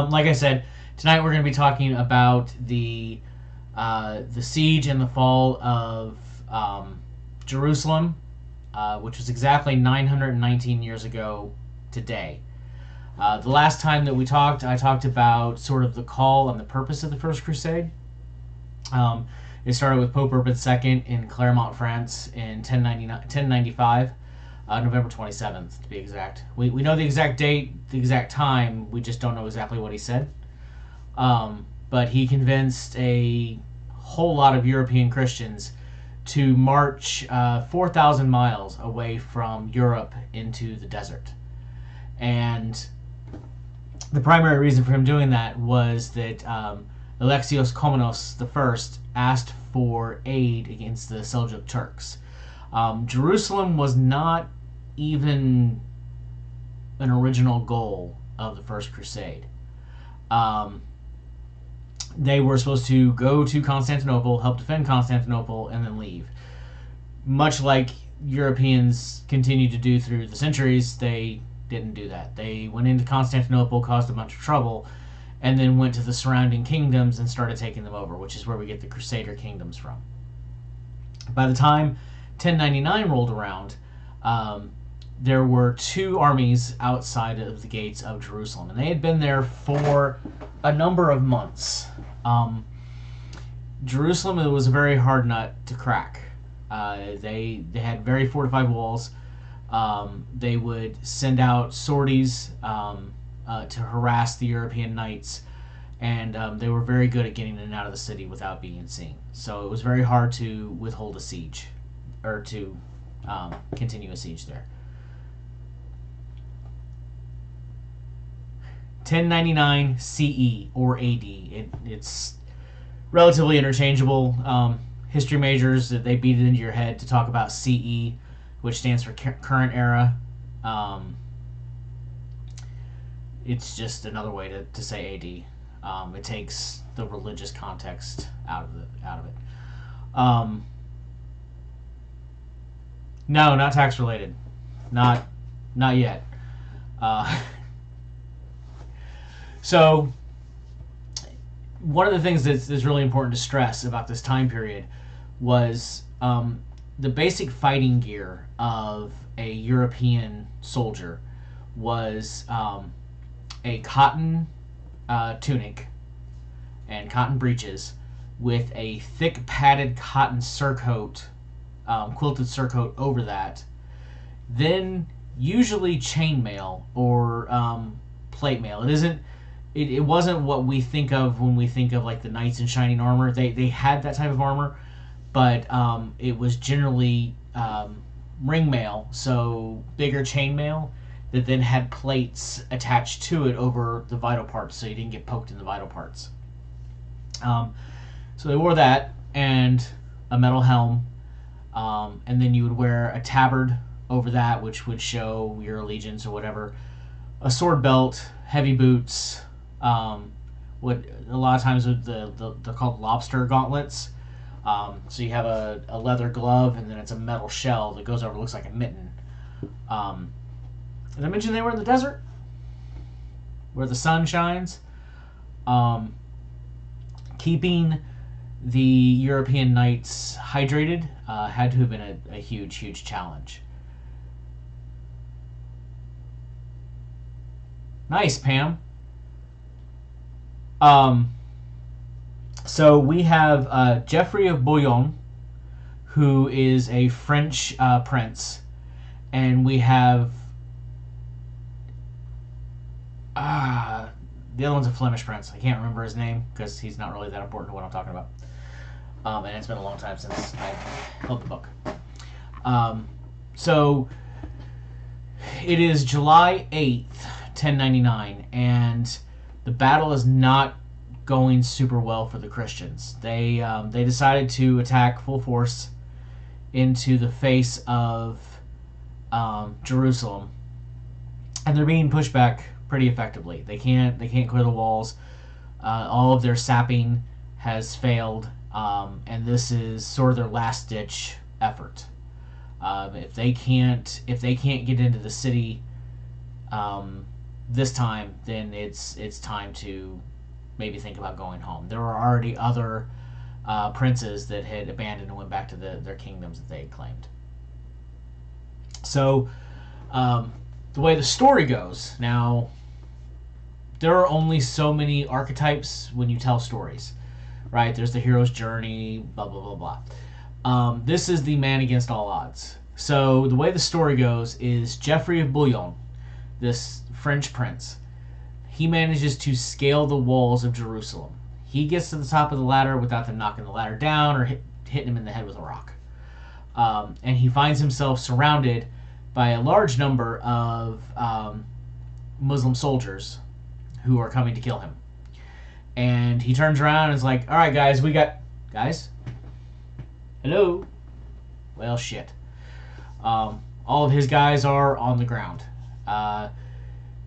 Like I said, tonight we're going to be talking about the siege and the fall of Jerusalem, which was exactly 919 years ago today. The last time that we talked, I talked about sort of the call and the purpose of the First Crusade. It started with Pope Urban II in Clermont, France in 1095, November 27th to be exact. We know the exact date, the exact time, we just don't know exactly what he said. But he convinced a whole lot of European Christians to march 4,000 miles away from Europe into the desert. And the primary reason for him doing that was that Alexios Komnenos I asked for aid against the Seljuk Turks. Jerusalem was not even an original goal of the First Crusade. They were supposed to go to Constantinople, help defend Constantinople, and then leave. Much like Europeans continued to do through the centuries, they didn't do that. They went into Constantinople, caused a bunch of trouble, and then went to the surrounding kingdoms and started taking them over, which is where we get the Crusader kingdoms from. By the time 1099 rolled around, there were two armies outside of the gates of Jerusalem, and they had been there for a number of months. Jerusalem, it was a very hard nut to crack. They had very fortified walls. They would send out sorties to harass the European knights, and they were very good at getting in and out of the city without being seen. So it was very hard to withhold a siege, or to continue a siege there. 1099 CE or AD. It's relatively interchangeable. History majors, they beat it into your head to talk about CE, which stands for current era. It's just another way to say AD. It takes the religious context out of it. No, not tax related. Not yet. So, one of the things that's really important to stress about this time period was the basic fighting gear of a European soldier was a cotton tunic and cotton breeches with a thick padded cotton surcoat, quilted surcoat over that. Then usually chainmail or plate mail. It wasn't what we think of when we think of like the knights in shining armor. They had that type of armor, but it was generally ring mail, so bigger chainmail that then had plates attached to it over the vital parts, so you didn't get poked in the vital parts. So they wore that and a metal helm, and then you would wear a tabard over that, which would show your allegiance or whatever. A sword belt, heavy boots. What a lot of times they're called lobster gauntlets. So you have a leather glove, and then it's a metal shell that goes over. Looks like a mitten. As I mentioned, they were in the desert where the sun shines. Keeping the European knights hydrated had to have been a huge challenge. Nice, Pam. So we have Geoffrey of Bouillon, who is a French prince, and we have the other one's a Flemish prince. I can't remember his name because he's not really that important to what I'm talking about. And it's been a long time since I held the book. So it is July 8th, 1099, and the battle is not going super well for the Christians. They decided to attack full force into the face of Jerusalem, and they're being pushed back pretty effectively. They can't clear the walls. All of their sapping has failed, and this is sort of their last ditch effort. If they can't get into the city, this time, then it's time to maybe think about going home. There were already other princes that had abandoned and went back to their kingdoms that they had claimed. So, the way the story goes, now, there are only so many archetypes when you tell stories, right? There's the hero's journey, blah, blah, blah, blah. This is the man against all odds. So, the way the story goes is Geoffrey of Bouillon, this French prince, he manages to scale the walls of Jerusalem. He gets to the top of the ladder without them knocking the ladder down or hitting him in the head with a rock. And he finds himself surrounded by a large number of Muslim soldiers who are coming to kill him. And he turns around and is like, all right, guys, guys? Hello? Well, shit. All of his guys are on the ground.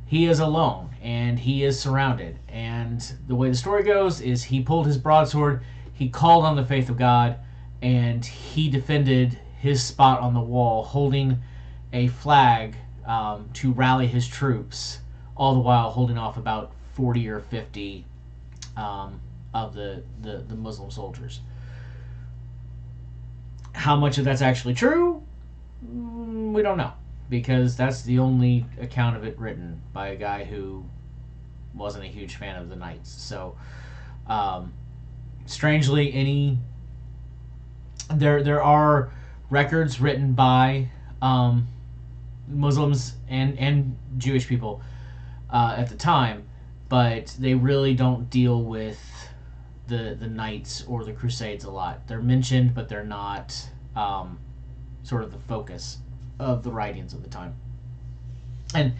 He is alone, and he is surrounded. And the way the story goes is he pulled his broadsword, he called on the faith of God, and he defended his spot on the wall, holding a flag to rally his troops, all the while holding off about 40 or 50 of the Muslim soldiers. How much of that's actually true? We don't know, because that's the only account of it written by a guy who wasn't a huge fan of the Knights. So, strangely, there are records written by Muslims and Jewish people at the time, but they really don't deal with the Knights or the Crusades a lot. They're mentioned, but they're not sort of the focus of the writings of the time. And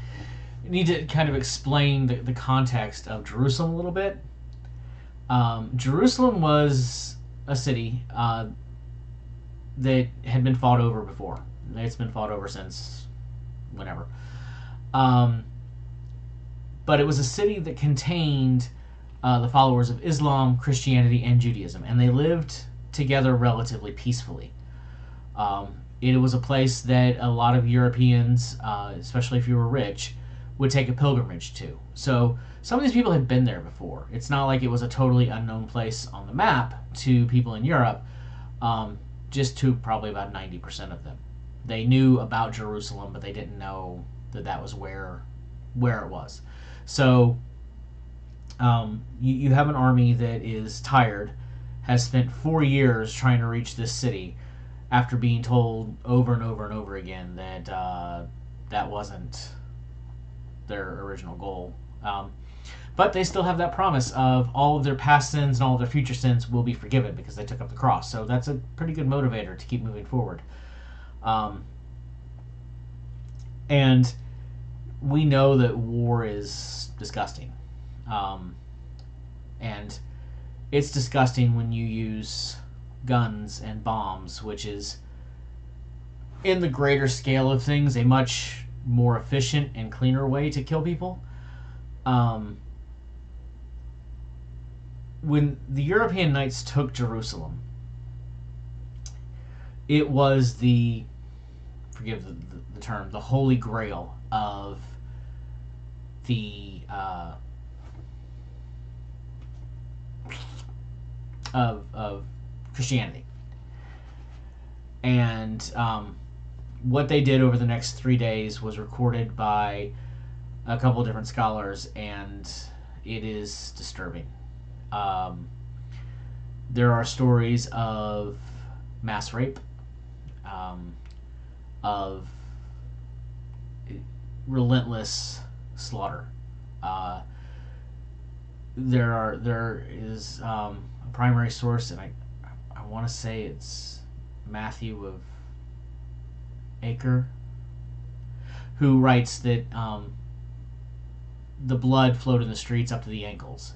you need to kind of explain the context of Jerusalem a little bit. Jerusalem was a city that had been fought over before. It's been fought over since whenever. But it was a city that contained the followers of Islam, Christianity, and Judaism, and they lived together relatively peacefully. It was a place that a lot of Europeans, especially if you were rich, would take a pilgrimage to. So some of these people had been there before. It's not like it was a totally unknown place on the map to people in Europe, just to probably about 90% of them. They knew about Jerusalem, but they didn't know that was where it was. So you have an army that is tired, has spent 4 years trying to reach this city, after being told over and over and over again that that wasn't their original goal. But they still have that promise of all of their past sins and all of their future sins will be forgiven because they took up the cross. So that's a pretty good motivator to keep moving forward. And we know that war is disgusting. And it's disgusting when you use guns and bombs, which is, in the greater scale of things, a much more efficient and cleaner way to kill people. When the European Knights took Jerusalem, it was forgive the term, the holy grail of the of Christianity. And what they did over the next 3 days was recorded by a couple of different scholars, and it is disturbing. There are stories of mass rape, of relentless slaughter. There is a primary source, and I want to say it's Matthew of Acre, who writes that the blood flowed in the streets up to the ankles.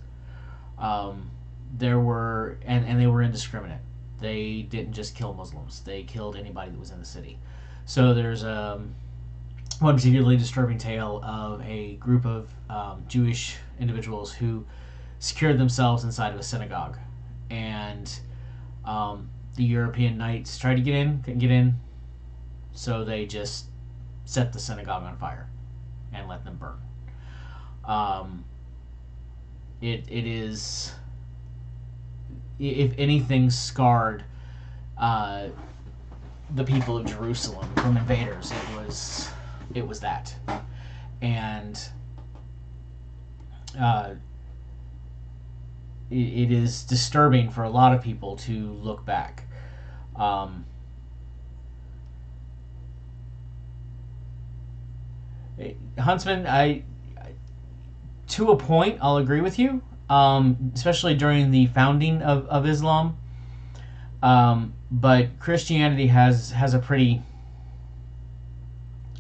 There were, and they were indiscriminate. They didn't just kill Muslims; they killed anybody that was in the city. So there's one particularly disturbing tale of a group of Jewish individuals who secured themselves inside of a synagogue, and the European Knights tried to get in, couldn't get in, so they just set the synagogue on fire and let them burn. Um, it is, if anything, scarred the people of Jerusalem from invaders. It was that, and uh, it is disturbing for a lot of people to look back. Um, Huntsman, to a point, I'll agree with you, especially during the founding of Islam. But Christianity has a pretty.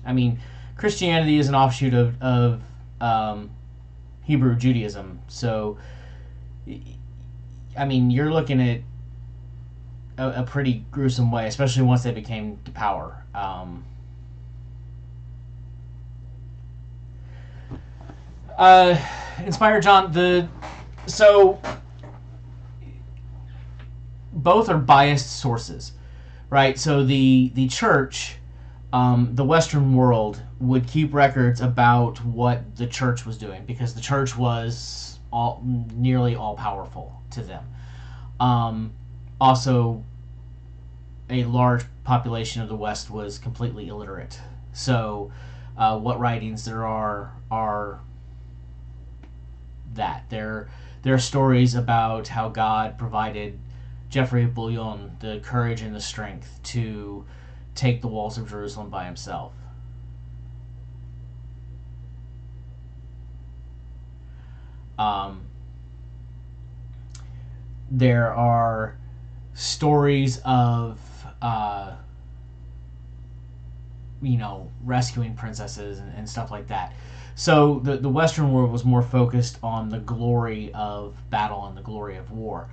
I mean, Christianity is an offshoot of Hebrew Judaism. So, I mean, you're looking at a pretty gruesome way, especially once they became to power. Inspire John, so both are biased sources, right? So the church, the Western world, would keep records about what the church was doing because the church was nearly all powerful to them. Also, a large population of the West was completely illiterate. So, what writings there are that there are stories about how God provided Geoffrey of Bouillon the courage and the strength to take the walls of Jerusalem by himself. There are stories of rescuing princesses and stuff like that. So the Western world was more focused on the glory of battle and the glory of war.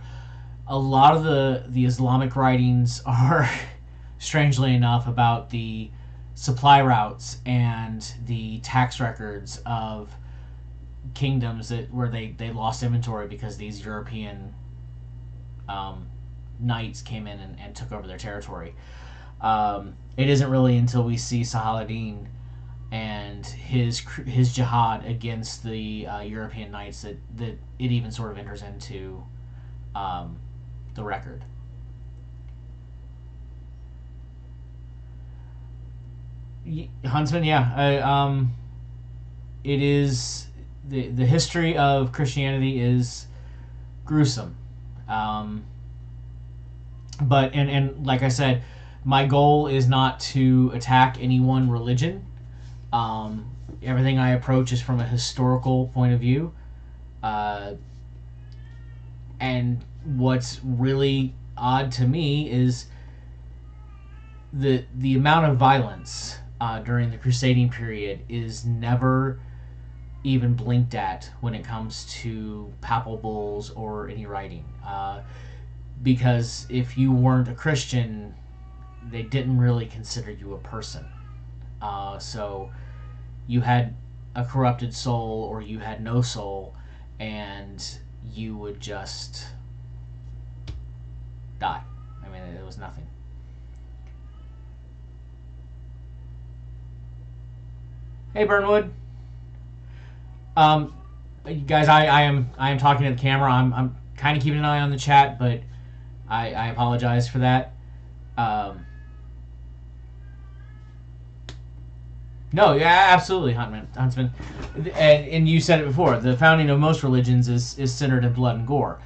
A lot of the Islamic writings are, strangely enough, about the supply routes and the tax records of kingdoms where they lost inventory because these European knights came in and took over their territory. It isn't really until we see Saladin and his jihad against the European knights that it even sort of enters into the record. Huntsman, yeah. It is the history of Christianity is gruesome. But like I said, my goal is not to attack any one religion. Everything I approach is from a historical point of view. And what's really odd to me is the amount of violence during the crusading period is never even blinked at when it comes to papal bulls or any writing. Because if you weren't a Christian, they didn't really consider you a person. So you had a corrupted soul or you had no soul, and you would just die. I mean, it was nothing. Hey, Burnwood. Guys, I am talking to the camera. I'm kind of keeping an eye on the chat, but I apologize for that. No, yeah, absolutely, Huntsman. And you said it before. The founding of most religions is centered in blood and gore.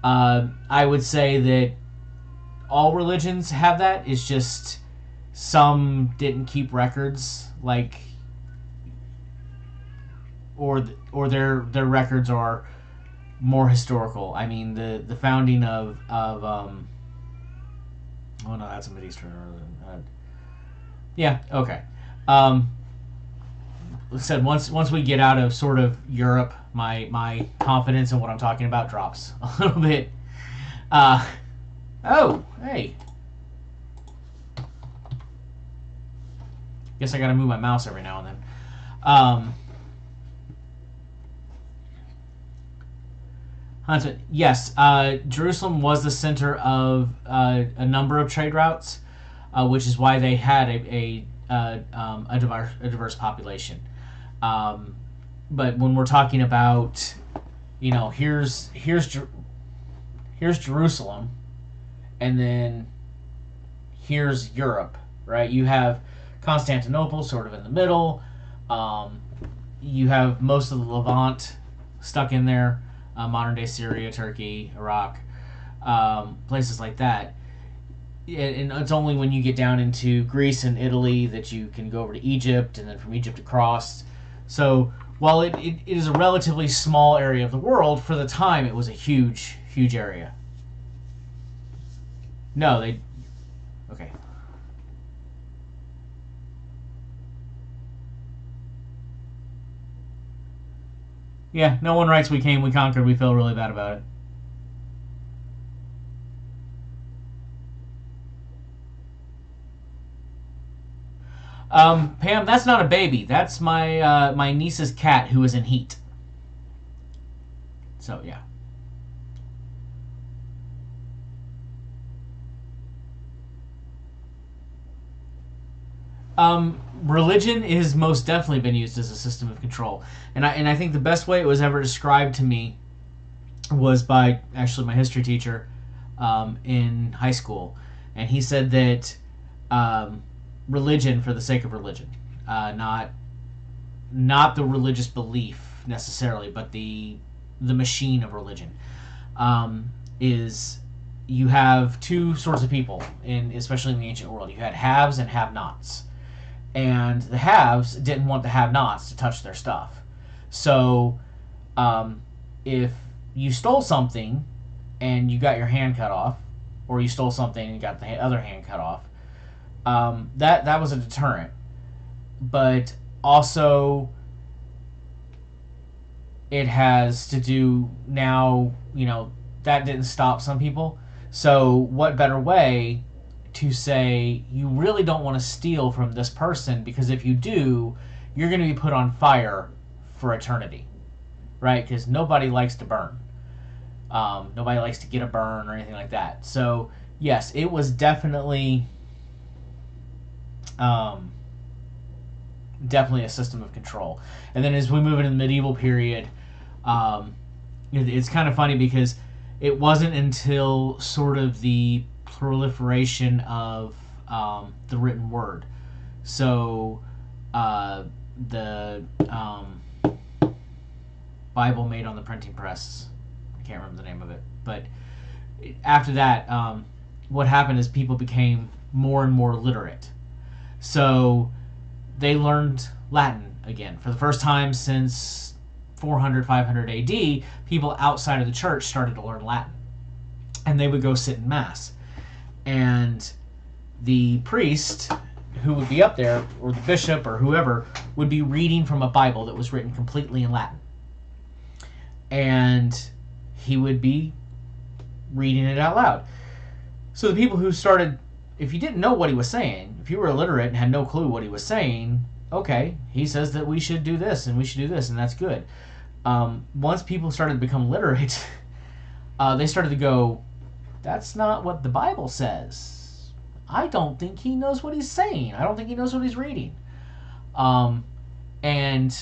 I would say that all religions have that. It's just some didn't keep records, or their records are more historical. I mean, the founding of oh no, that's a Mideastern. Yeah, okay. Said once we get out of sort of Europe, my confidence in what I'm talking about drops a little bit. Oh, hey. Guess I gotta move my mouse every now and then. Huntsman, yes. Jerusalem was the center of a number of trade routes, which is why they had a diverse population. but when we're talking about, here's Jerusalem, and then here's Europe, right? You have Constantinople sort of in the middle. Um, you have most of the Levant stuck in there, modern day Syria, Turkey, Iraq, places like that. And it's only when you get down into Greece and Italy that you can go over to Egypt, and then from Egypt across. So while it is a relatively small area of the world, for the time it was a huge, huge area. No, they. Okay. Yeah, no one writes "We came, we conquered, we feel really bad about it." Pam, that's not a baby. That's my niece's cat who is in heat. So yeah. Religion is most definitely been used as a system of control, and I think the best way it was ever described to me was by actually my history teacher in high school, and he said that um, religion for the sake of religion, not the religious belief necessarily, but the machine of religion, is you have two sorts of people in especially in the ancient world. You had haves and have-nots, and the haves didn't want the have-nots to touch their stuff. So um, if you stole something and you got your hand cut off, or you stole something and you got the other hand cut off, that was a deterrent. But also, it has to do now. That didn't stop some people. So what better way to say you really don't want to steal from this person, because if you do, you're going to be put on fire for eternity, right? Because nobody likes to burn. Nobody likes to get a burn or anything like that. So yes, it was um, definitely a system of control. And then as we move into the medieval period, um, it's kind of funny because it wasn't until sort of the proliferation of the written word. So uh, the Bible made on the printing press. I can't remember the name of it, but after that, what happened is people became more and more literate. So they learned Latin again for the first time since 400, 500 AD. People outside of the church started to learn Latin, and they would go sit in mass. And the priest who would be up there, or the bishop or whoever, would be reading from a Bible that was written completely in Latin. And he would be reading it out loud. So the people who started, if you didn't know what he was saying, if you were illiterate and had no clue what he was saying, okay, he says that we should do this and we should do this, and that's good. Once people started to become literate, they started to go, that's not what the Bible says. I don't think he knows what he's saying. I don't think he knows what he's reading. And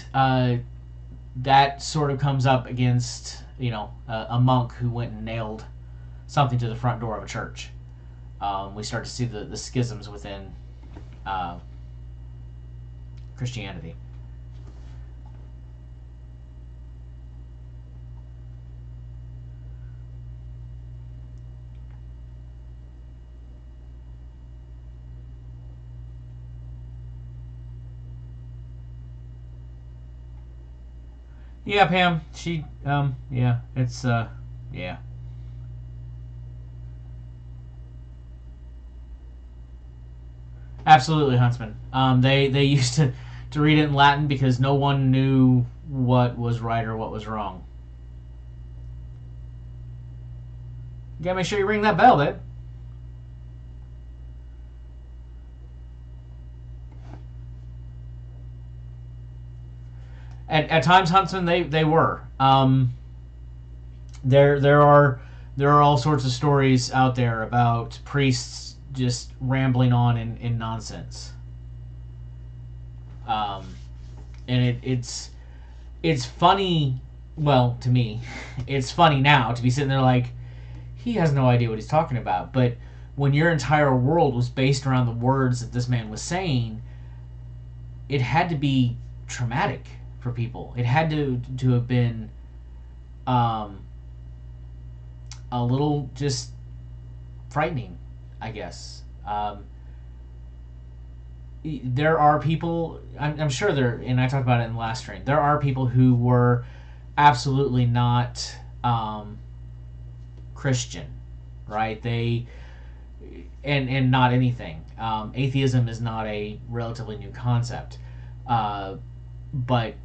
that sort of comes up against, a monk who went and nailed something to the front door of a church. We start to see the schisms within Christianity. Yeah, Pam. Yeah, it's, yeah. Absolutely, Huntsman. They used to read it in Latin because no one knew what was right or what was wrong. You gotta make sure you ring that bell, babe. At times, Huntsman, they were. There are all sorts of stories out there about priests just rambling on in nonsense. Um, and it's it's funny. Well, to me, it's funny now to be sitting there like, he has no idea what he's talking about. But when your entire world was based around the words that this man was saying, it had to be traumatic for people. It had to have been um, a little just frightening, I guess. There are people, I'm sure there, and I talked about it in the last stream, there are people who were absolutely not Christian, right? And not anything. Atheism is not a relatively new concept, but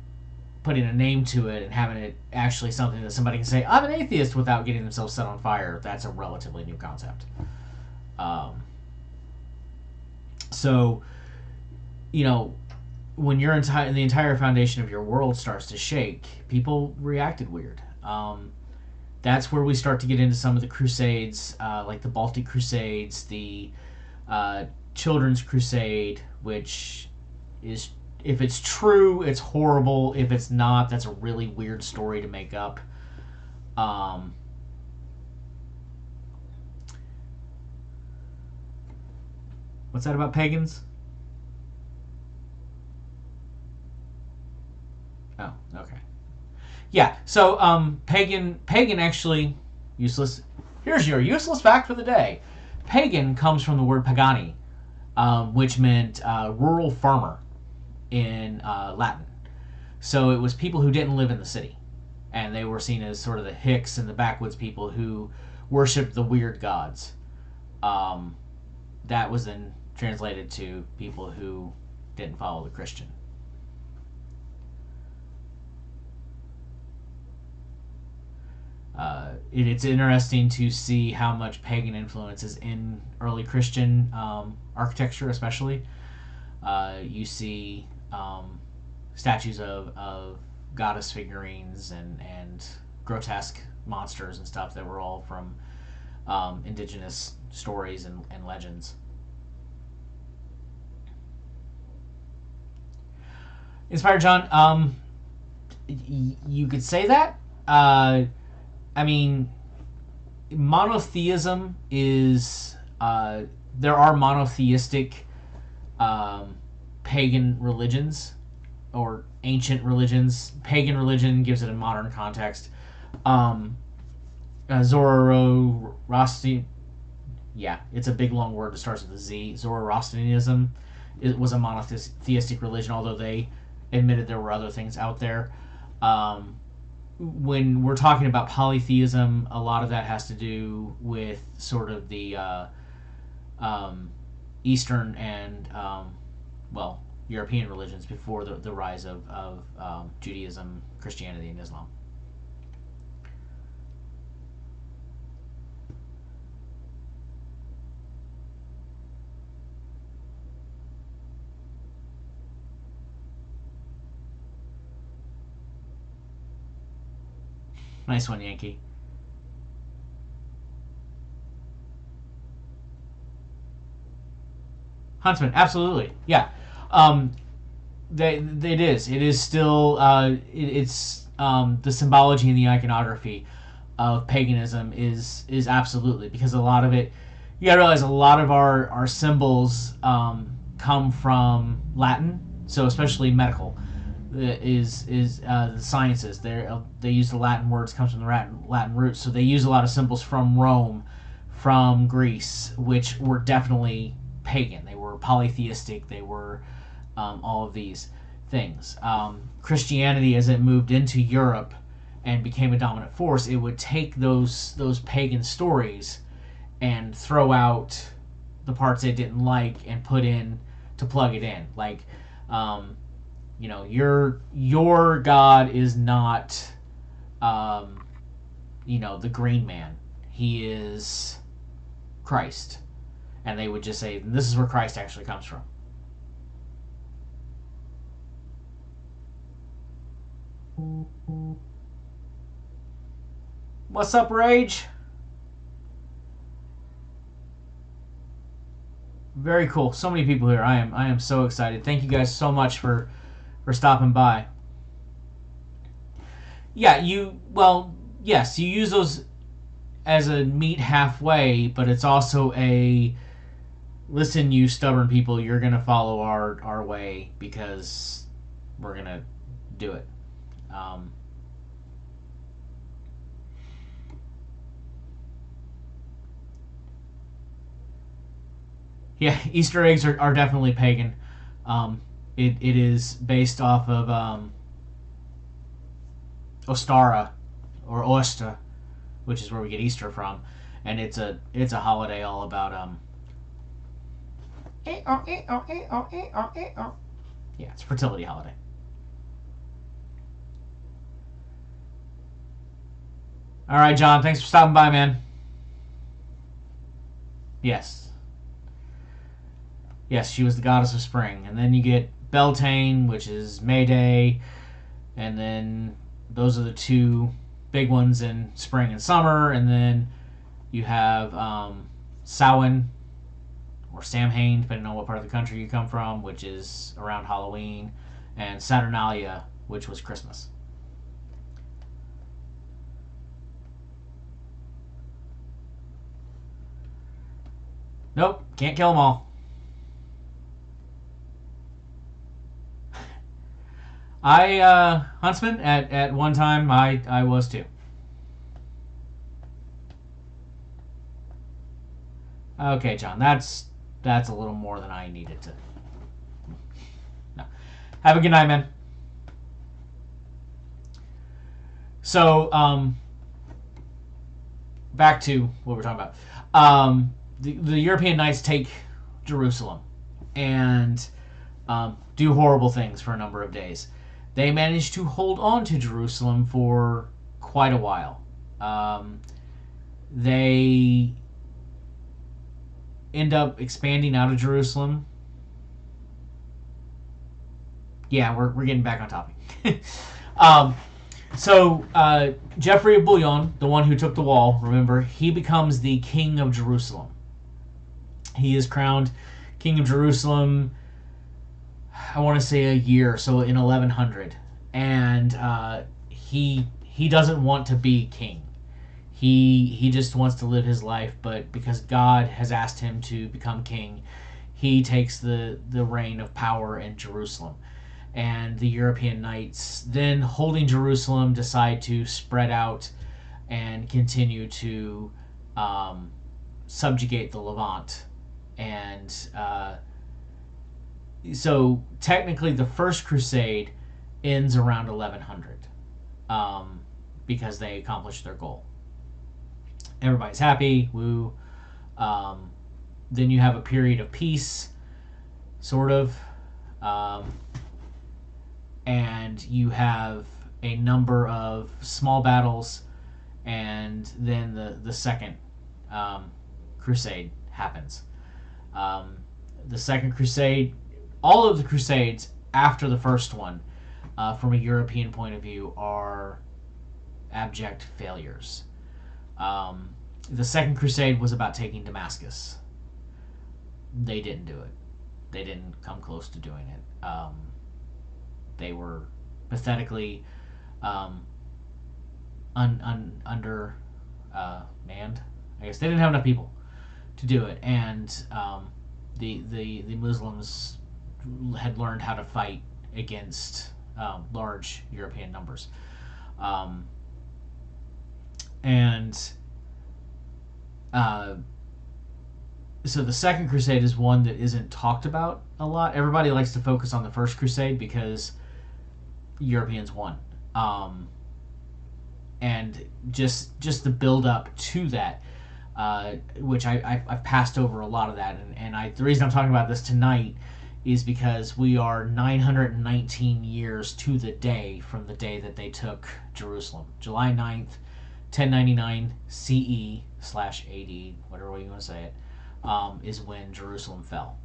putting a name to it and having it actually something that somebody can say, I'm an atheist, without getting themselves set on fire, that's a relatively new concept. Um, so, you know, when the entire foundation of your world starts to shake, people reacted weird. That's where we start to get into some of the crusades, like the Baltic Crusades, the uh, Children's Crusade, which is, if it's true, it's horrible. If it's not, that's a really weird story to make up. Um, what's that about pagans? Oh, okay. Yeah. So, pagan actually useless. Here's your useless fact for the day. Pagan comes from the word pagani, which meant rural farmer in Latin. So it was people who didn't live in the city, and they were seen as sort of the hicks and the backwoods people who worshipped the weird gods. Um, that was then translated to people who didn't follow the Christian. It's interesting to see how much pagan influence is in early Christian architecture, especially. You see statues of goddess figurines and grotesque monsters and stuff that were all from indigenous stories and legends. Inspired John, you could say that. I mean, monotheism is there are monotheistic pagan religions or ancient religions. Pagan religion gives it a modern context. Um, Zoroastrian, yeah, it's a big long word that starts with a Z. Zoroastrianism, it was a monotheistic religion, although they admitted there were other things out there. Um, when we're talking about polytheism, a lot of that has to do with sort of the um, Eastern and well, European religions before the rise of Judaism, Christianity, and Islam. Nice one, Yankee. Huntsman, absolutely, yeah. Um, it is. It is still. It's the symbology and the iconography of paganism is absolutely, because a lot of it. You gotta realize a lot of our symbols come from Latin, so especially medical is the sciences. They use the Latin words, comes from the Latin roots, so they use a lot of symbols from Rome, from Greece, which were definitely pagan. They were polytheistic. They were all of these things. Christianity, as it moved into Europe and became a dominant force, it would take those pagan stories and throw out the parts they didn't like and put in to plug it in. Like, um, your God is not, um, the Green Man. He is Christ, and they would just say this is where Christ actually comes from. What's up, Rage? Very cool. So many people here. I am so excited. Thank you guys so much for stopping by. Yeah, yes, you use those as a meet halfway, but it's also a listen, you stubborn people, you're gonna follow our way because we're gonna do it. Um, yeah, Easter eggs are definitely pagan. It is based off of Ostara or Osta, which is where we get Easter from, and it's a holiday all about yeah, it's a fertility holiday. All right, John, thanks for stopping by, man. Yes, yes, she was the goddess of spring, and then you get Beltane, which is May Day, and then those are the two big ones in spring and summer, and then you have Samhain or Samhain, depending on what part of the country you come from, which is around Halloween, and Saturnalia, which was Christmas. Nope, can't kill them all. Huntsman at one time I was too. Okay, John, that's a little more than I needed to. No. Have a good night, man. So, back to what we're talking about. The European Knights take Jerusalem and do horrible things for a number of days. They manage to hold on to Jerusalem for quite a while. They end up expanding out of Jerusalem. Yeah, we're getting back on topic. um, Geoffrey of Bouillon, the one who took the wall, remember, he becomes the king of Jerusalem. He is crowned king of Jerusalem, I want to say a year, so in 1100. And he doesn't want to be king. He just wants to live his life, but because God has asked him to become king, he takes the reign of power in Jerusalem. And the European knights, then holding Jerusalem, decide to spread out and continue to subjugate the Levant. And so technically, the First Crusade ends around 1100 because they accomplished their goal. Everybody's happy, woo. Um, then you have a period of peace, sort of. Um, and you have a number of small battles, and then the second crusade happens. Um, the second crusade, all of the crusades after the first one, from a European point of view, are abject failures. Um, the second crusade was about taking Damascus. They didn't do it. They didn't come close to doing it. They were pathetically um, under manned. I guess they didn't have enough people to do it, and the Muslims had learned how to fight against large European numbers, um, and uh, so the Second Crusade is one that isn't talked about a lot. Everybody likes to focus on the First Crusade because Europeans won. And just the build up to that, which I've passed over a lot of that, and the reason I'm talking about this tonight is because we are 919 years to the day from the day that they took Jerusalem, July 9th, 1099 CE / AD, whatever way you want to say it, is when Jerusalem fell.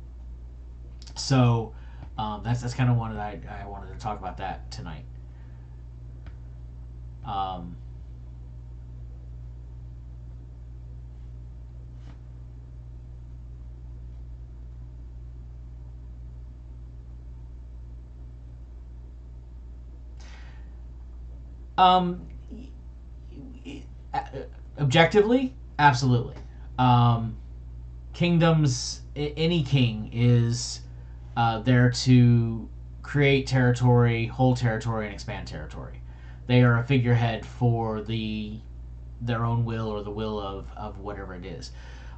So that's kind of one that I wanted to talk about that tonight. Um, Um, Objectively, absolutely. Um, Kingdoms, any king is there to create territory, hold territory, and expand territory. They are a figurehead for their own will or the will of whatever it is.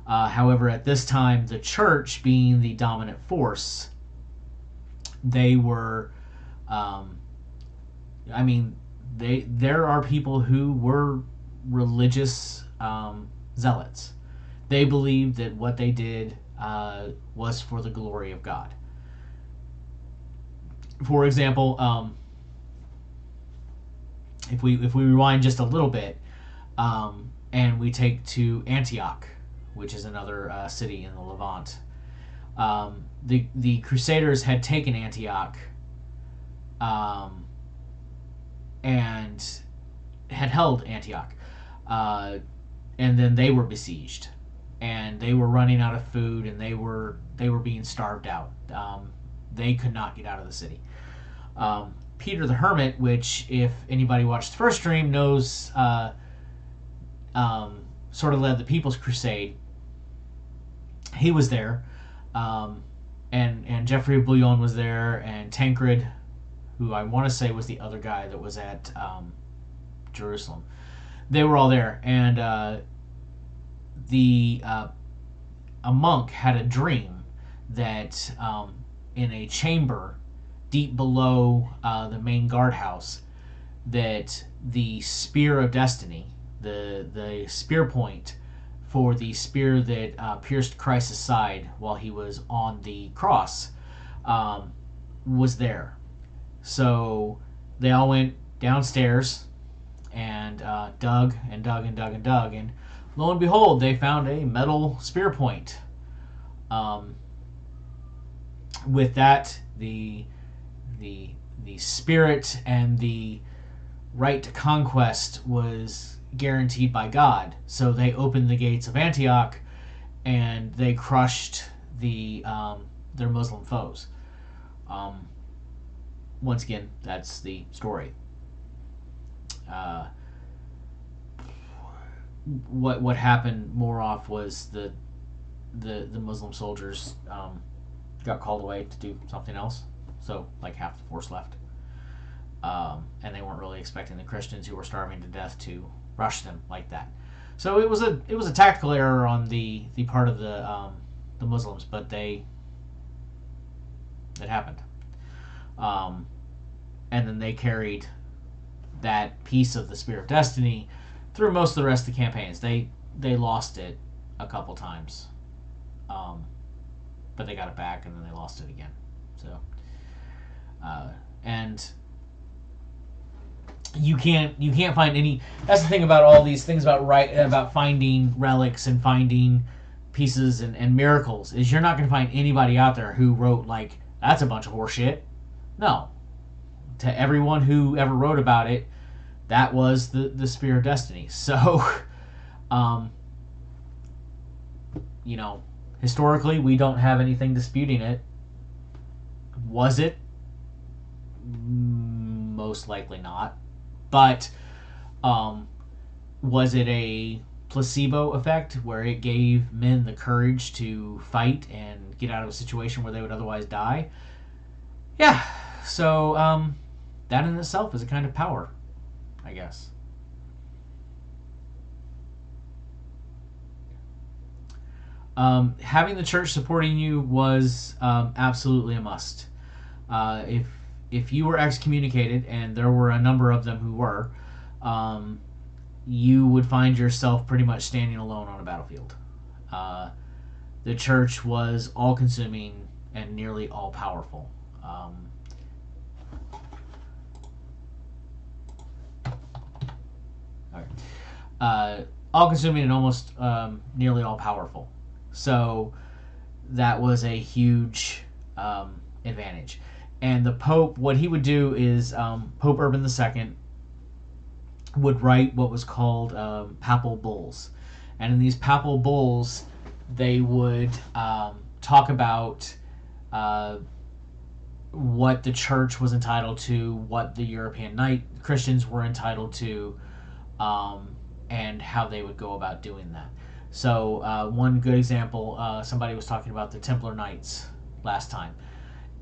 However, at this time, the church being the dominant force, they were, um, I mean, there are people who were religious zealots. They believed that what they did was for the glory of God. For example, if we rewind just a little bit, and we take to Antioch, which is another city in the Levant. The Crusaders had taken Antioch, um, and had held Antioch, and then they were besieged, and they were running out of food, and they were being starved out. They could not get out of the city. Peter the Hermit, which if anybody watched the first stream knows, sort of led the People's Crusade. He was there, and Geoffrey of Bouillon was there, and Tancred, who I want to say was the other guy that was at Jerusalem. They were all there, and a monk had a dream that in a chamber deep below the main guardhouse, that the spear of destiny, the spear point for the spear that pierced Christ's side while he was on the cross, was there. So they all went downstairs and dug and dug and dug and dug, and lo and behold, they found a metal spear point. With that, the spirit and the right to conquest was guaranteed by God. So they opened the gates of Antioch, and they crushed their Muslim foes. Once again, that's the story. What happened more off was the Muslim soldiers got called away to do something else. So like half the force left, and they weren't really expecting the Christians who were starving to death to rush them like that. So it was a tactical error on the part of the Muslims, but it happened. And then they carried that piece of the Spear of Destiny through most of the rest of the campaigns. They lost it a couple times, but they got it back, and then they lost it again. So, and you can't find any. That's the thing about all these things about finding relics and finding pieces and miracles, is you're not going to find anybody out there who wrote like, that's a bunch of horseshit. No. To everyone who ever wrote about it, that was the Spear of Destiny. So, historically, we don't have anything disputing it. Was it? Most likely not. But was it a placebo effect where it gave men the courage to fight and get out of a situation where they would otherwise die? Yeah. So that in itself is a kind of power, I guess. Having the church supporting you was absolutely a must. If you were excommunicated, and there were a number of them who were, you would find yourself pretty much standing alone on a battlefield. The church was all-consuming and nearly all-powerful. All-consuming and almost nearly all-powerful. So that was a huge advantage. And the Pope, what he would do is Pope Urban II would write what was called papal bulls. And in these papal bulls, they would talk about what the church was entitled to, what the European Knight Christians were entitled to, and how they would go about doing that. So one good example, somebody was talking about the Templar Knights last time,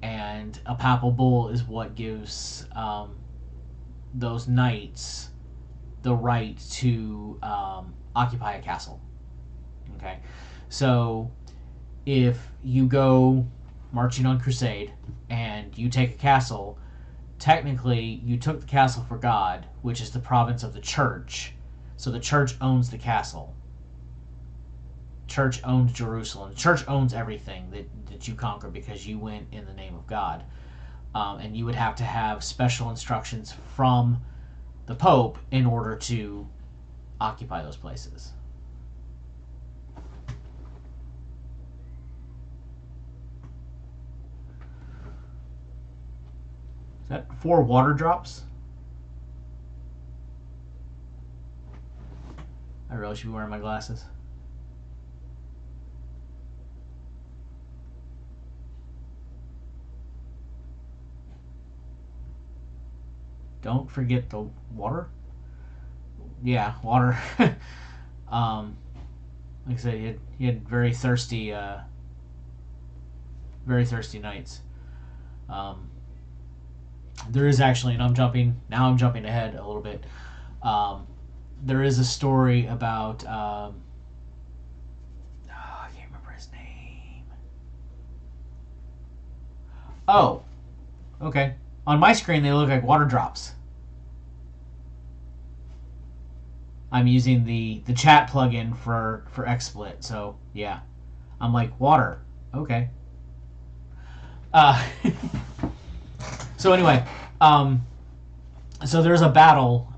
and a papal bull is what gives those knights the right to occupy a castle. Okay, so if you go marching on crusade and you take a castle, technically you took the castle for God, which is the province of the church. So the church owns the castle. Church owns Jerusalem. The church owns everything that you conquer because you went in the name of God. And you would have to have special instructions from the Pope in order to occupy those places. Is that 4 water drops? I really should be wearing my glasses. Don't forget the water. Yeah, water. Like I said, he had very thirsty nights. Um, there is actually, and I'm jumping ahead a little bit. There is a story about I can't remember his name. Oh, okay. On my screen, they look like water drops. I'm using the chat plugin for XSplit, so yeah. I'm like, water. Okay. Uh, so anyway, so there's a battle.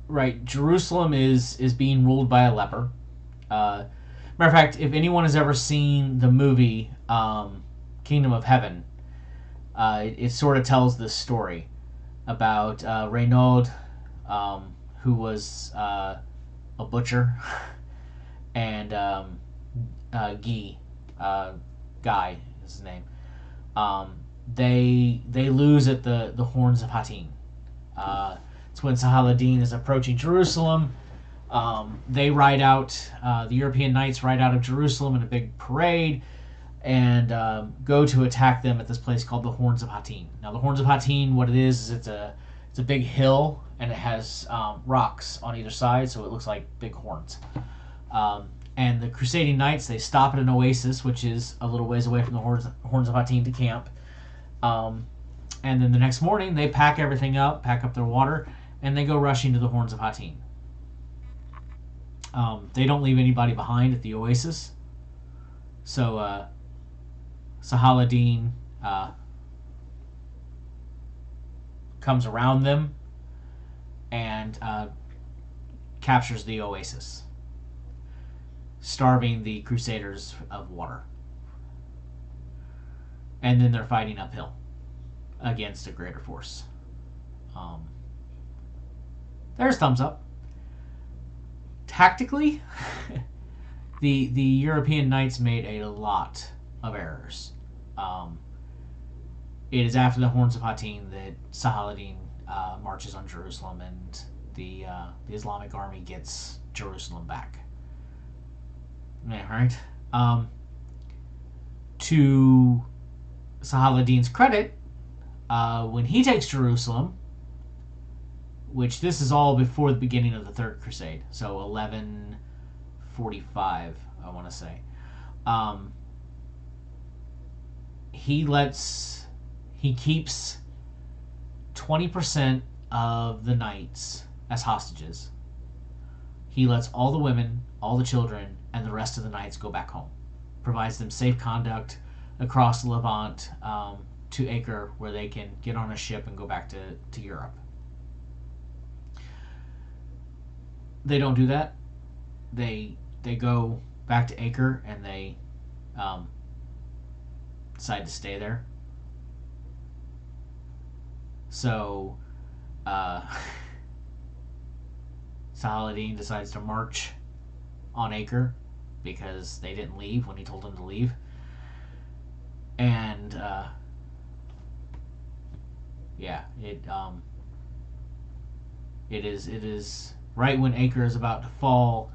Right, Jerusalem is being ruled by a leper. Matter of fact, if anyone has ever seen the movie Kingdom of Heaven, it sort of tells this story about Reynaud, who was a butcher, and Guy is his name. They lose at the Horns of Hattin. It's when Sahaladin is approaching Jerusalem. They ride out, the European knights ride out of Jerusalem in a big parade and go to attack them at this place called the Horns of Hattin. Now, the Horns of Hattin, what it is it's a big hill and it has rocks on either side, so it looks like big horns. And the Crusading Knights, they stop at an oasis, which is a little ways away from the Horns of Hattin to camp. And then the next morning, they pack everything up, pack up their water, and they go rushing to the Horns of Hattin. They don't leave anybody behind at the oasis. So Sahaladin comes around them and captures the oasis, starving the Crusaders of water. And then they're fighting uphill against a greater force. There's thumbs up. Tactically, the European knights made a lot of errors. It is after the Horns of Hattin that Sahaladin marches on Jerusalem, and the Islamic army gets Jerusalem back. Yeah, right. To Sahaladin's credit, when he takes Jerusalem, which this is all before the beginning of the Third Crusade, so 1145, I want to say. He keeps 20% of the knights as hostages. He lets all the women, all the children, and the rest of the knights go back home. Provides them safe conduct across the Levant to Acre, where they can get on a ship and go back to Europe. They don't do that. They go back to Acre and they decide to stay there. So Sahaladin decides to march on Acre because they didn't leave when he told them to leave. And yeah, it is right when Acre is about to fall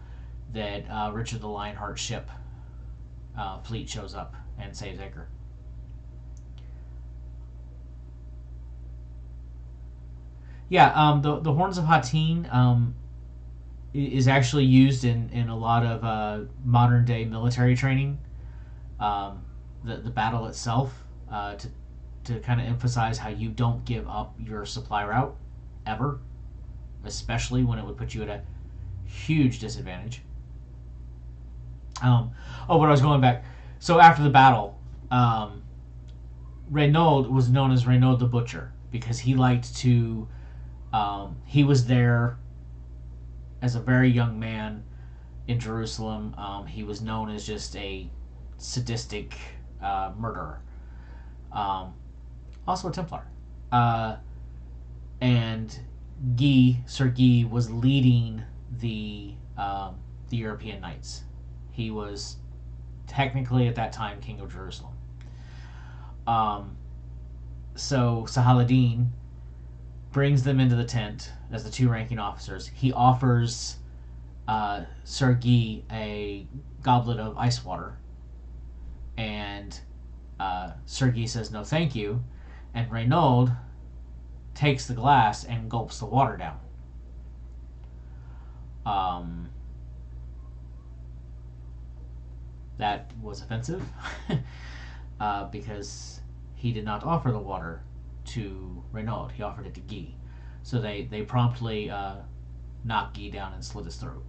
that Richard the Lionheart ship fleet shows up and saves Acre. Yeah, the Horns of Hattin is actually used in a lot of modern day military training. The battle itself to kind of emphasize how you don't give up your supply route ever, especially when it would put you at a huge disadvantage. But I was going back. So after the battle, Renaud was known as Renaud the Butcher because he liked to. He was there as a very young man in Jerusalem. He was known as just a sadistic murderer. Also a Templar. And Sir Guy, was leading the European Knights. He was technically at that time King of Jerusalem. So Sahaladin brings them into the tent as the two ranking officers. He offers Sir Guy a goblet of ice water, and Sir Guy says no thank you, and Renaud takes the glass and gulps the water down. That was offensive because he did not offer the water to Renaud. He offered it to Guy. So they promptly knocked Guy down and slit his throat.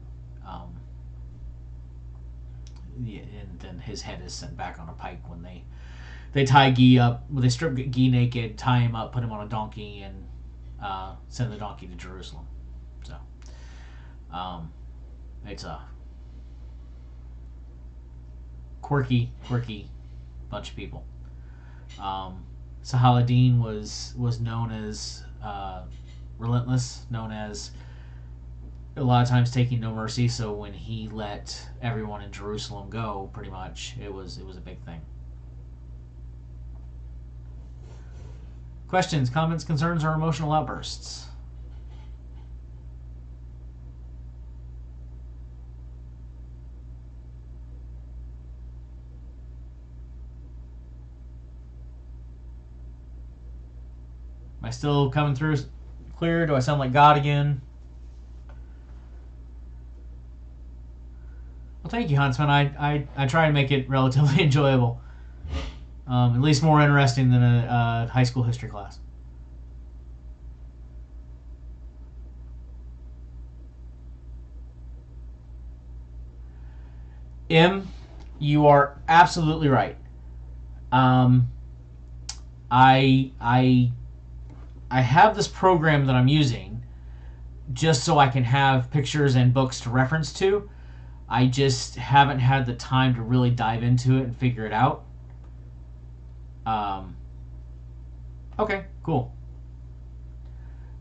Yeah, and then his head is sent back on a pike when they tie Guy up. Well, they strip Guy naked, tie him up, put him on a donkey, and send the donkey to Jerusalem. So it's a quirky bunch of people. Sahaladin was known as relentless, known as a lot of times taking no mercy. So when he let everyone in Jerusalem go, pretty much it was a big thing. Questions, comments, concerns, or emotional outbursts? Am I still coming through clear? Do I sound like God again? Well, thank you, Huntsman. I try and make it relatively enjoyable. At least more interesting than a high school history class. M, you are absolutely right. I have this program that I'm using just so I can have pictures and books to reference to. I just haven't had the time to really dive into it and figure it out. Okay, cool.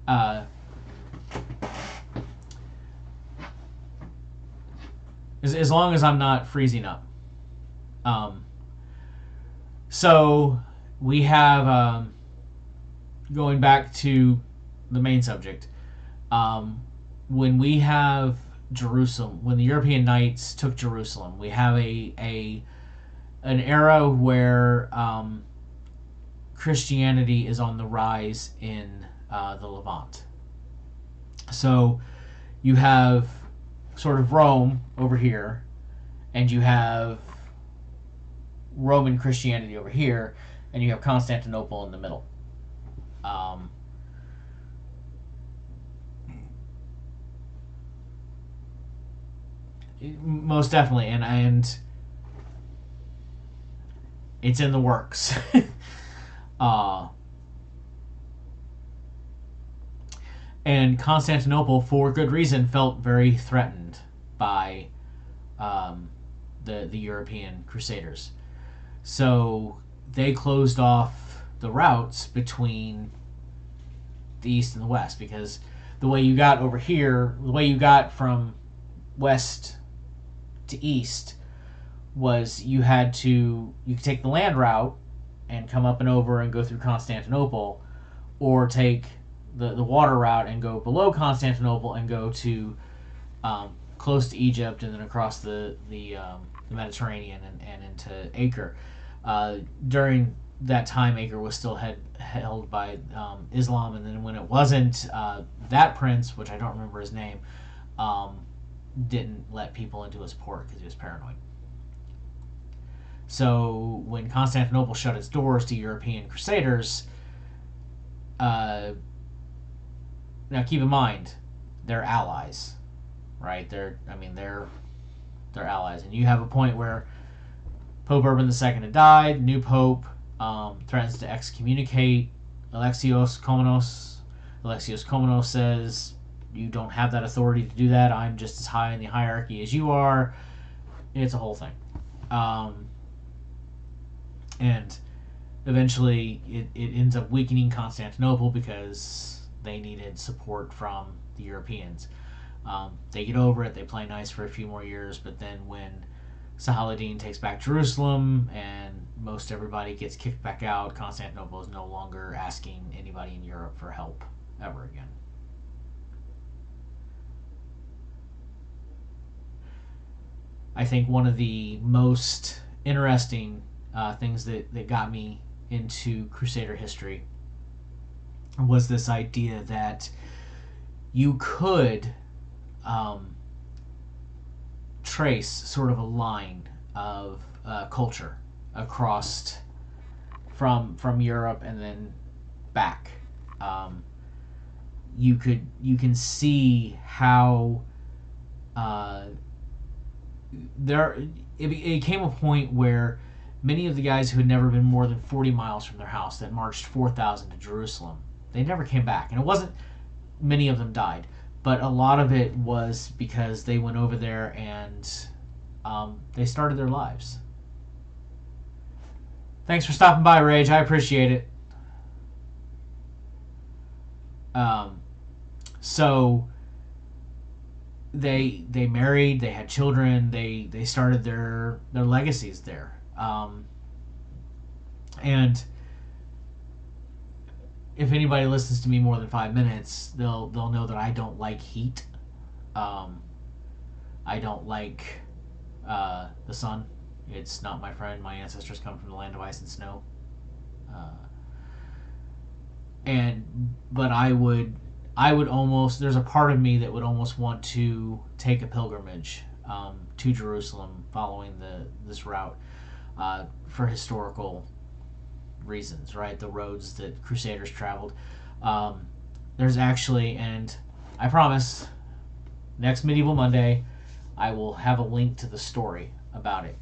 As long as I'm not freezing up. So we have, going back to the main subject, when we have Jerusalem, when the European Knights took Jerusalem, we have an era where Christianity is on the rise in the Levant. So you have sort of Rome over here, and you have Roman Christianity over here, and you have Constantinople in the middle. Most definitely, and it's in the works. And Constantinople, for good reason, felt very threatened by the European Crusaders. So they closed off the routes between the east and the west, because the way you got over here, the way you got from west to east, was you could take the land route and come up and over and go through Constantinople, or take the water route and go below Constantinople and go to close to Egypt and then across the Mediterranean and into Acre. During that time, Acre was still held by Islam, and then when it wasn't, that prince, which I don't remember his name, didn't let people into his port because he was paranoid. So when Constantinople shut its doors to European crusaders, now keep in mind, they're allies, right? They're allies, and you have a point where Pope Urban II had died. New pope threatens to excommunicate Alexios Komnenos. Alexios Komnenos says, "You don't have that authority to do that. I'm just as high in the hierarchy as you are." It's a whole thing. And eventually it ends up weakening Constantinople because they needed support from the Europeans. They get over it, they play nice for a few more years, but then when Saladin takes back Jerusalem and most everybody gets kicked back out, Constantinople is no longer asking anybody in Europe for help ever again. I think one of the most interesting things that got me into Crusader history was this idea that you could trace sort of a line of culture across from Europe and then back. You can see how it came a point where many of the guys who had never been more than 40 miles from their house, that marched 4,000 to Jerusalem, they never came back. And it wasn't many of them died, but a lot of it was because they went over there and they started their lives. Thanks for stopping by, Rage. I appreciate it. So they married, they had children, they started their legacies there. And if anybody listens to me more than 5 minutes, they'll know that I don't like heat. I don't like the sun. It's not my friend. My ancestors come from the land of ice and snow. But I would almost, there's a part of me that would almost want to take a pilgrimage to Jerusalem following this route for historical reasons, right? The roads that Crusaders traveled. There's actually, and I promise, next Medieval Monday, I will have a link to the story about it.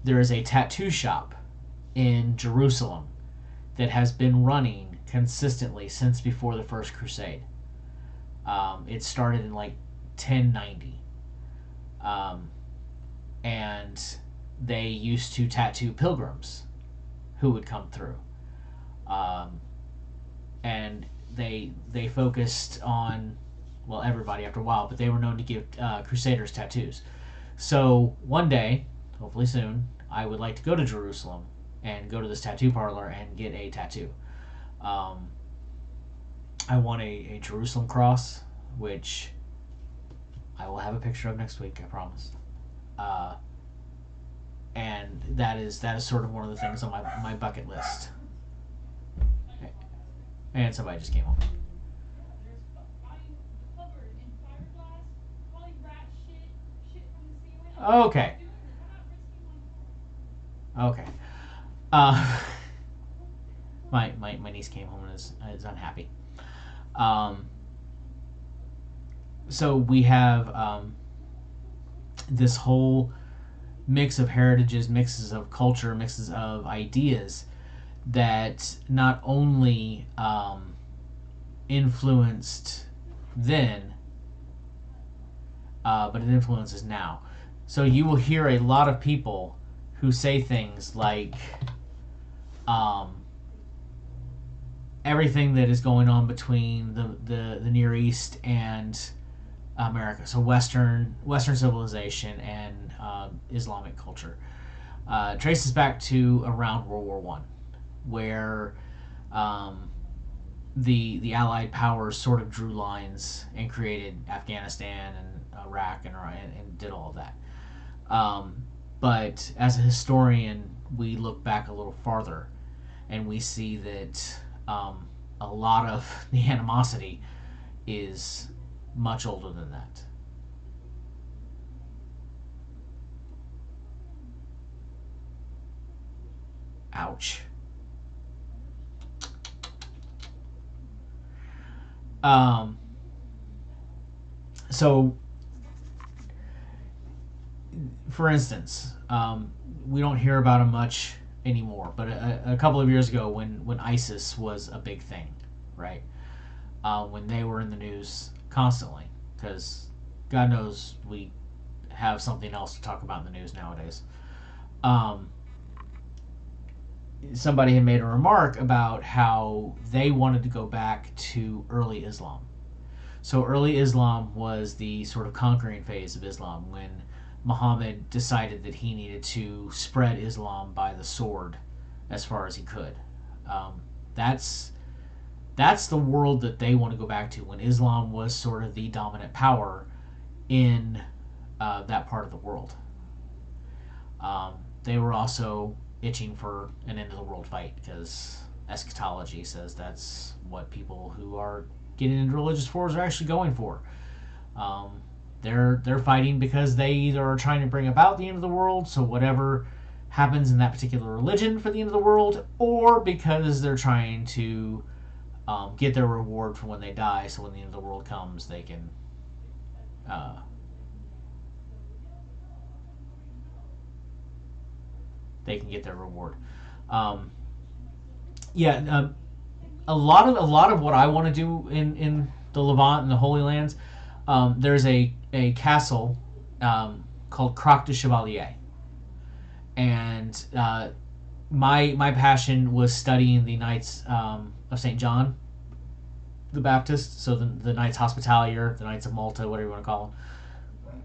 There is a tattoo shop in Jerusalem that has been running consistently since before the First Crusade. It started in like 1090. And they used to tattoo pilgrims who would come through. And they focused on, well, everybody after a while, but they were known to give Crusaders tattoos. So one day, hopefully soon, I would like to go to Jerusalem and go to this tattoo parlor and get a tattoo. I want a Jerusalem cross, which I will have a picture of next week, I promise. And that is sort of one of the things on my bucket list. And somebody just came home. Okay. Okay. My niece came home and is unhappy. So we have this whole mix of heritages, mixes of culture, mixes of ideas that not only influenced then, but it influences now. So you will hear a lot of people who say things like everything that is going on between the Near East and America, so Western civilization and Islamic culture. traces back to around World War One, where um, the Allied powers sort of drew lines and created Afghanistan and Iraq and did all of that. But as a historian, we look back a little farther, and we see that a lot of the animosity is much older than that. Ouch. Um, so, for instance, we don't hear about them much anymore, but a couple of years ago, when ISIS was a big thing, right? When they were in the news constantly, because God knows we have something else to talk about in the news nowadays. Um, Somebody had made a remark about how they wanted to go back to early Islam. So early Islam was the sort of conquering phase of Islam when Muhammad decided that he needed to spread Islam by the sword as far as he could. Um, that's that's the world that they want to go back to when Islam was sort of the dominant power in that part of the world. They were also itching for an end of the world fight because eschatology says that's what people who are getting into religious wars are actually going for. Um, they're fighting because they either are trying to bring about the end of the world, so whatever happens in that particular religion for the end of the world, or because they're trying to get their reward for when they die, so when the end of the world comes, uh, they can get their reward. Um, yeah, a lot of what I want to do in the Levant and the Holy Lands, there's a castle called Croc de Chevalier, and my passion was studying the Knights of Saint John the Baptist, so the Knights Hospitalier, the Knights of Malta, whatever you want to call them.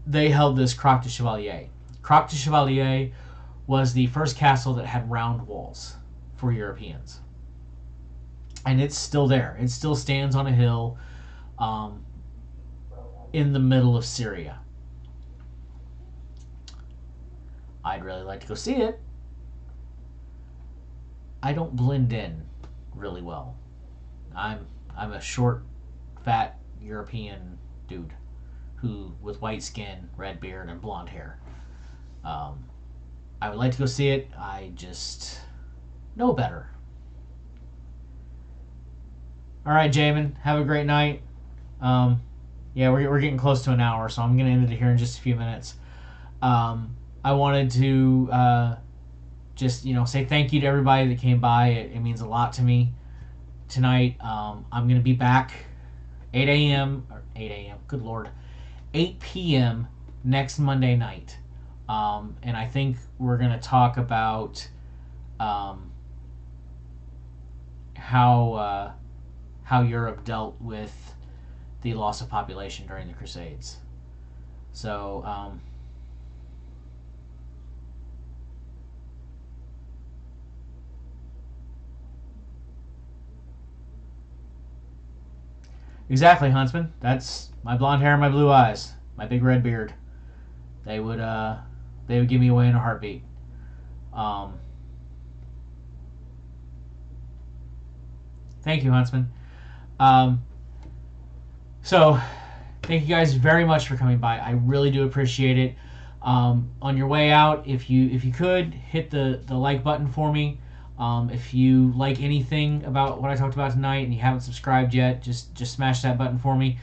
They held this Croc de Chevalier. Croc de Chevalier was the first castle that had round walls for Europeans, and it's still there. It still stands on a hill um, in the middle of Syria. I'd really like to go see it. I don't blend in really well. I'm a short, fat European dude who with white skin, red beard, and blonde hair. Um, I would like to go see it. I just know better. All right, Jamin, have a great night. Um, yeah, we're getting close to an hour, so I'm gonna end it here in just a few minutes. I wanted to just say thank you to everybody that came by. It means a lot to me. Tonight, I'm gonna be back 8 a.m. or 8 a.m. Good Lord, 8 p.m. next Monday night, and I think we're gonna talk about how Europe dealt with the loss of population during the Crusades. So exactly, Huntsman. That's my blonde hair and my blue eyes, my big red beard. They would give me away in a heartbeat. Um, Thank you, Huntsman. Um, so, thank you guys very much for coming by. I really do appreciate it. On your way out, if you could hit the like button for me. If you like anything about what I talked about tonight and you haven't subscribed yet, just smash that button for me.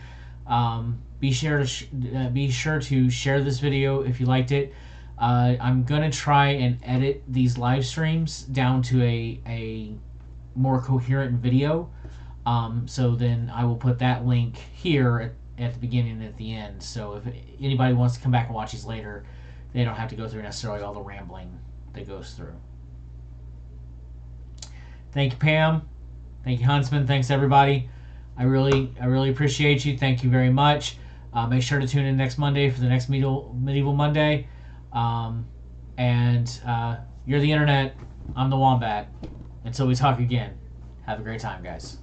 Be sure to share this video if you liked it. I'm gonna try and edit these live streams down to a more coherent video. So then I will put that link here at the beginning and at the end. So if anybody wants to come back and watch these later, they don't have to go through necessarily all the rambling that goes through. Thank you, Pam. Thank you, Huntsman. Thanks, everybody. I really appreciate you. Thank you very much. Make sure to tune in next Monday for the next Medieval Monday. And you're the internet. I'm the Wombat. Until we talk again, have a great time, guys.